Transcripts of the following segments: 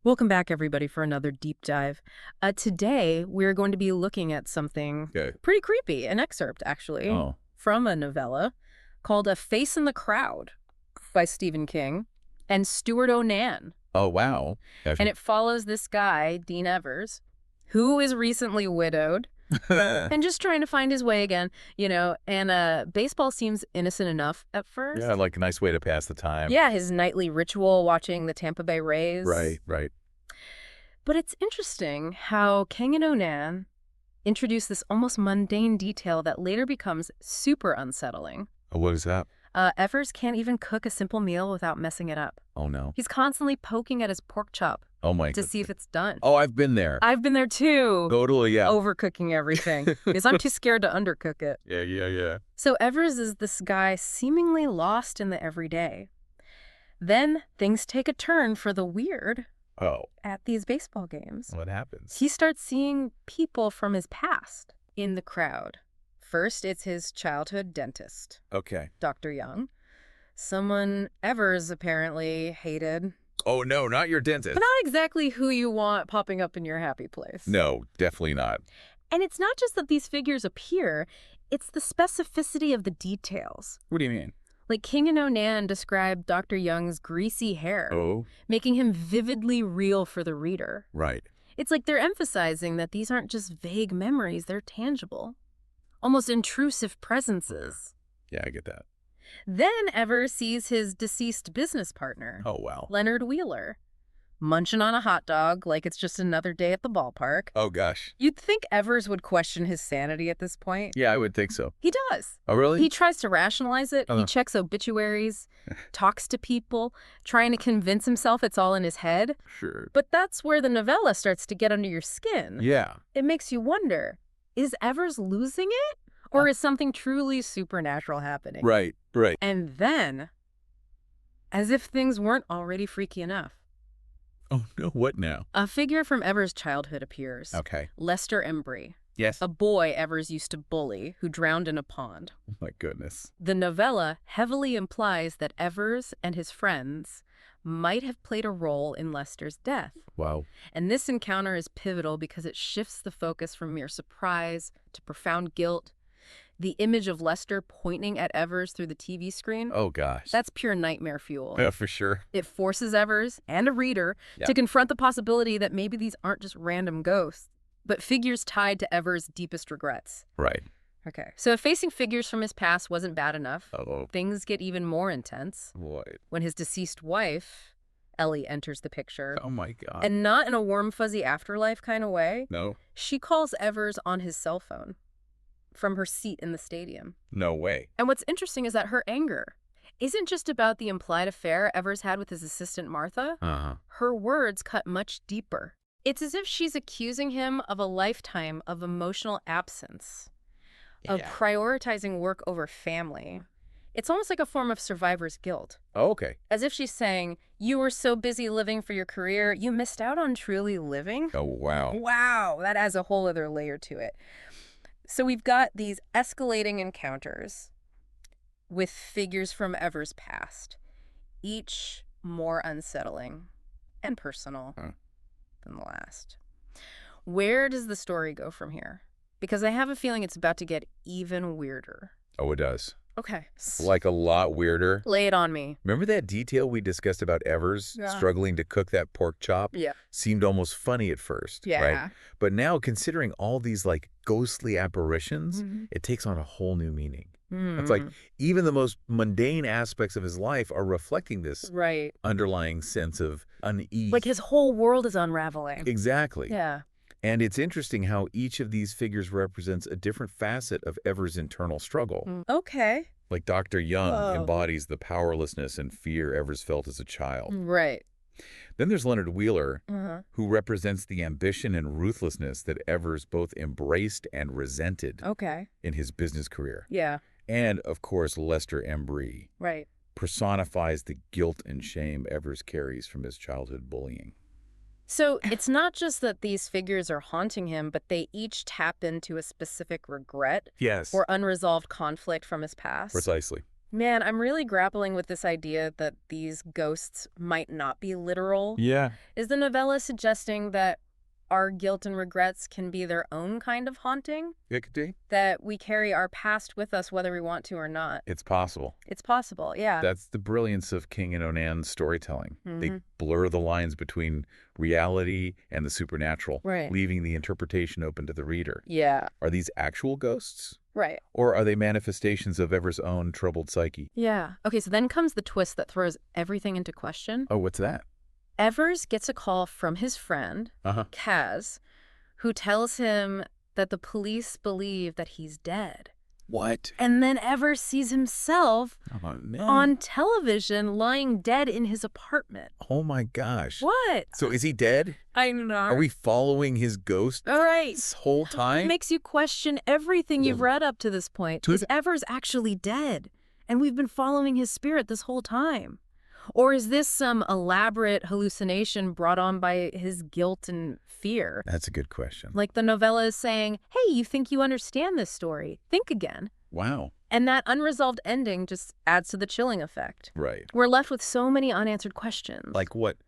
Welcome back, everybody, for another deep dive. Today, we're going to be looking at something Okay. pretty creepy, an excerpt, actually, Oh. from a novella called A Face in the Crowd by Stephen King and Stuart Onan. Oh, wow. And it follows this guy, Dean Evers, who is recently widowed and just trying to find his way again, and baseball seems innocent enough at first. Yeah, like a nice way to pass the time. Yeah, his nightly ritual watching the Tampa Bay Rays. Right. But it's interesting how King and Onan introduce this almost mundane detail that later becomes super unsettling. Oh, what is that? Evers can't even cook a simple meal without messing it up. Oh, no. He's constantly poking at his pork chop Oh, my to God. see if it's done. Oh, I've been there. I've been there too. Totally, yeah. Overcooking everything because I'm too scared to undercook it. Yeah. So Evers is this guy seemingly lost in the everyday. Then things take a turn for the weird Oh, at these baseball games. what happens? He starts seeing people from his past in the crowd. First, it's his childhood dentist, Okay. Dr. Young. Someone Evers apparently hated, Oh, no, not your dentist. but not exactly who you want popping up in your happy place. No, definitely not. And it's not just that these figures appear, it's the specificity of the details. What do you mean? Like King and Onan described Dr. Young's greasy hair, Oh, making him vividly real for the reader. right. It's like they're emphasizing that these aren't just vague memories, they're tangible. Almost intrusive presences. Yeah, I get that. Then Evers sees his deceased business partner, Oh, wow. Leonard Wheeler, munching on a hot dog like it's just another day at the ballpark. Oh, gosh. You'd think Evers would question his sanity at this point. Yeah, I would think so. He does. Oh, really? He tries to rationalize it. He Uh-huh. checks obituaries, talks to people, trying to convince himself it's all in his head. Sure. But that's where the novella starts to get under your skin. Yeah. It makes you wonder, is Evers losing it? Or is something truly supernatural happening? Right. And then, as if things weren't already freaky enough, Oh, no, what now? a figure from Evers' childhood appears. Okay. Lester Embry, Yes. a boy Evers used to bully who drowned in a pond. Oh, my goodness. The novella heavily implies that Evers and his friends might have played a role in Lester's death. Wow. And this encounter is pivotal because it shifts the focus from mere surprise to profound guilt. The image of Lester pointing at Evers through the TV screen, Oh, gosh. that's pure nightmare fuel. Yeah, for sure. It forces Evers and a reader Yeah. to confront the possibility that maybe these aren't just random ghosts, but figures tied to Evers' deepest regrets. Right. Okay, so if facing figures from his past wasn't bad enough, Oh, things get even more intense boy. when his deceased wife, Ellie, enters the picture. Oh, my God. And not in a warm, fuzzy afterlife kind of way. No. She calls Evers on his cell phone from her seat in the stadium. No way. And what's interesting is that her anger isn't just about the implied affair Evers had with his assistant Martha. Uh-huh. Her words cut much deeper. It's as if she's accusing him of a lifetime of emotional absence, of prioritizing work over family. It's almost like a form of survivor's guilt. Oh, okay. As if she's saying, you were so busy living for your career, you missed out on truly living. Oh, wow. Wow, that adds a whole other layer to it. So we've got these escalating encounters with figures from Evers' past, each more unsettling and personal than the last. Where does the story go from here? Because I have a feeling it's about to get even weirder. Oh, it does. Okay. Like a lot weirder. Lay it on me. Remember that detail we discussed about Evers Yeah. struggling to cook that pork chop? Yeah. Seemed almost funny at first, right? But now, considering all these like ghostly apparitions, it takes on a whole new meaning. It's like even the most mundane aspects of his life are reflecting this Right. underlying sense of unease. Like his whole world is unraveling. Exactly. Yeah. And it's interesting how each of these figures represents a different facet of Evers' internal struggle. Okay. Like Dr. Young Whoa. embodies the powerlessness and fear Evers felt as a child. Right. Then there's Leonard Wheeler, Uh-huh. who represents the ambition and ruthlessness that Evers both embraced and resented Okay. in his business career. Yeah. And, of course, Lester Embry Right. personifies the guilt and shame Evers carries from his childhood bullying. So it's not just that these figures are haunting him, but they each tap into a specific regret Yes. or unresolved conflict from his past. Precisely. Man, I'm really grappling with this idea that these ghosts might not be literal. Yeah. Is the novella suggesting that our guilt and regrets can be their own kind of haunting? It could be. That we carry our past with us whether we want to or not? It's possible. It's possible, yeah. That's the brilliance of King and Onan's storytelling. They Mm-hmm. blur the lines between reality and the supernatural, Right. leaving the interpretation open to the reader. Yeah, Are these actual ghosts? right. Or are they manifestations of Ever's own troubled psyche? Yeah. Okay, so then comes the twist that throws everything into question. Oh, what's that? Evers gets a call from his friend, Uh-huh. Kaz, who tells him that the police believe that he's dead. What? And then Evers sees himself Oh, man. on television lying dead in his apartment. Oh, my gosh. What? So is he dead? I know. Are we following his ghost All right. this whole It time? makes you question everything you've read up to this point. To- Is Evers actually dead? And we've been following his spirit this whole time? Or is this some elaborate hallucination brought on by his guilt and fear? That's a good question. Like the novella is saying, hey, you think you understand this story? Think again. Wow. And that unresolved ending just adds to the chilling effect. Right. We're left with so many unanswered questions. Like what?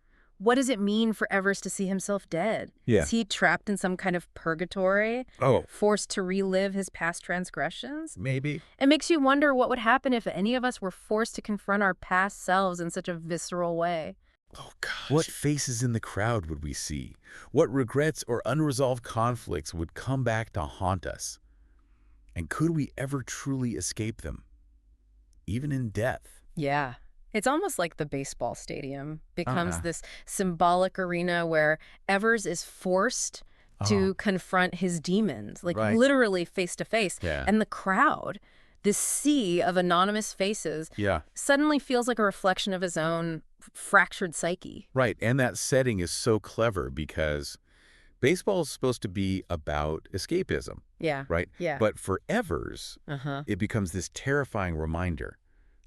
What does it mean for Evers to see himself dead? Yeah. Is he trapped in some kind of purgatory? Oh, Forced to relive his past transgressions? maybe. It makes you wonder what would happen if any of us were forced to confront our past selves in such a visceral way. Oh, gosh. What faces in the crowd would we see? What regrets or unresolved conflicts would come back to haunt us? And could we ever truly escape them? Even in death? Yeah. It's almost like the baseball stadium becomes Uh-huh. this symbolic arena where Evers is forced to confront his demons, like Right. literally face to face. Yeah. And the crowd, this sea of anonymous faces, Yeah. suddenly feels like a reflection of his own fractured psyche. Right. And that setting is so clever because baseball is supposed to be about escapism, Yeah. right? Yeah. But for Evers, Uh-huh. it becomes this terrifying reminder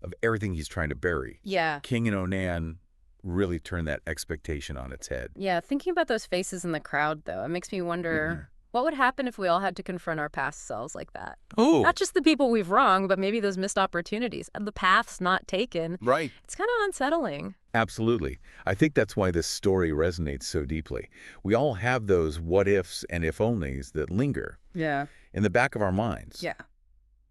of everything he's trying to bury. Yeah. King and Onan really turn that expectation on its head. Yeah. Thinking about those faces in the crowd, though, it makes me wonder what would happen if we all had to confront our past selves like that? Oh, Not just the people we've wronged, but maybe those missed opportunities and the paths not taken. right. It's kind of unsettling. Absolutely. I think that's why this story resonates so deeply. We all have those what-ifs and if-onlys that linger Yeah. in the back of our minds. Yeah.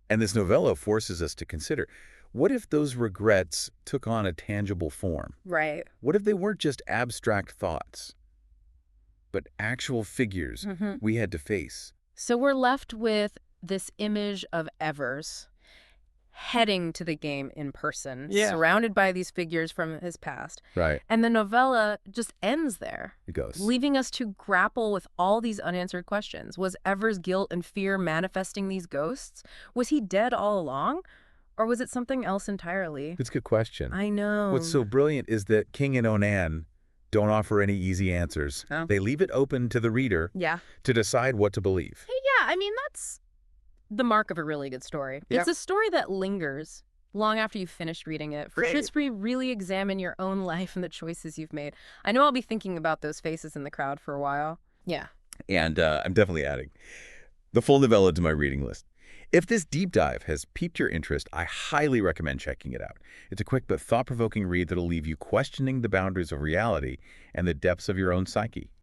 And this novella forces us to consider, what if those regrets took on a tangible form? Right. What if they weren't just abstract thoughts, but actual figures Mm-hmm. we had to face? So we're left with this image of Evers heading to the game in person, Yeah. surrounded by these figures from his past. Right. And the novella just ends there, It goes. leaving us to grapple with all these unanswered questions. Was Evers' guilt and fear manifesting these ghosts? Was he dead all along? Or was it something else entirely? It's a good question. I know. What's so brilliant is that King and Onan don't offer any easy answers. Oh. They leave it open to the reader Yeah. to decide what to believe. Hey, yeah, I mean, that's the mark of a really good story. Yeah. It's a story that lingers long after you've finished reading it. For Right. just really examine your own life and the choices you've made. I know I'll be thinking about those faces in the crowd for a while. Yeah. And I'm definitely adding the full novella to my reading list. If this deep dive has piqued your interest, I highly recommend checking it out. It's a quick but thought-provoking read that'll leave you questioning the boundaries of reality and the depths of your own psyche.